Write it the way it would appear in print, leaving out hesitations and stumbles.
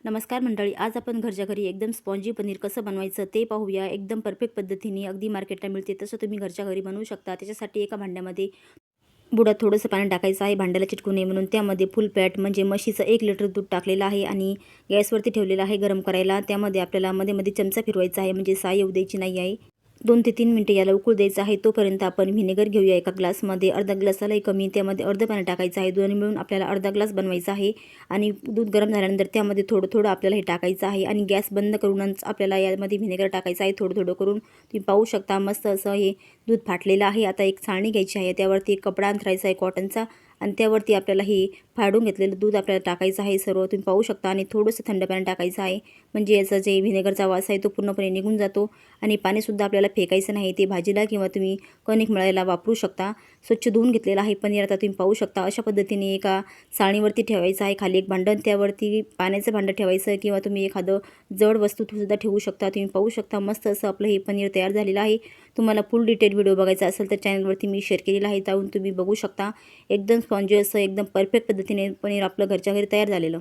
नमस्कार मंडळी, आज आपण घरच्या घरी एकदम स्पॉन्जी पनीर कसं बनवायचं ते पाहूया। एकदम परफेक्ट पद्धतीने अगदी मार्केटला मिळते तसं तुम्ही घरच्या घरी बनवू शकता। त्याच्यासाठी एका भांड्यामध्ये बुडात थोडंसं पाणी टाकायचं आहे, भांड्याला चिटकू नये म्हणून। त्यामध्ये फुल फॅट म्हणजे म्हशीचं 1 लिटर दूध टाकलेलं आहे आणि गॅसवरती ठेवलेलं आहे गरम करायला। त्यामध्ये आपल्याला मध्ये मध्ये चमचा फिरवायचा आहे, म्हणजे साय येऊ द्यायची नाही आहे। 2 ते 3 मिनिटे याला उकळू द्यायचं आहे। तोपर्यंत आपण व्हिनेगर घेऊया एका ग्लासमध्ये, अर्धा ग्लासालाही कमी, त्यामध्ये अर्धं पाणी टाकायचं आहे। दोन्ही मिळून आपल्याला अर्धा ग्लास बनवायचा आहे आणि दूध गरम झाल्यानंतर त्यामध्ये थोडं थोडं आपल्याला हे टाकायचं आहे आणि गॅस बंद करूनच आपल्याला यामध्ये व्हिनेगर टाकायचं आहे, थोडं थोडं करून। तुम्ही पाहू शकता मस्त असं हे दूध फाटलेलं आहे। आता एक चाळणी घ्यायची आहे, त्यावरती एक कपडा अंथरायचा आहे कॉटनचा आणि त्यावरती आपल्याला हे फाडून घेतलेलं दूध आपल्याला टाकायचं आहे सर्व, तुम्ही पाहू शकता। आणि थोडंसं थंड पाणी टाकायचं आहे, म्हणजे याचा जे व्हिनेगरचा वास आहे तो पूर्णपणे निघून जातो। आणि पाणीसुद्धा आपल्याला फेकायचं नाही, ते भाजीला किंवा तुम्ही कणिक मळायला वापरू शकता। स्वच्छ धुवून घेतलेलं आहे पनीर, आता तुम्ही पाहू शकता। अशा पद्धतीने एका चाळणीवरती ठेवायचं आहे, खाली एक भांडं, त्यावरती पाण्याचं भांडं ठेवायचं किंवा तुम्ही एखादं जड वस्तू सुद्धा ठेवू शकता। तुम्ही पाहू शकता मस्त असं आपलं हे पनीर तयार झालेलं आहे। तुम्हाला फुल डिटेल व्हिडिओ बघायचा असेल तर चॅनलवरती मी शेअर केलेला आहे, जाऊन तुम्ही बघू शकता। एकदम स्पॉन्जी असं एकदम परफेक्ट पद्धतीने पनीर आपलं घरच्या घरी तयार झालेलं।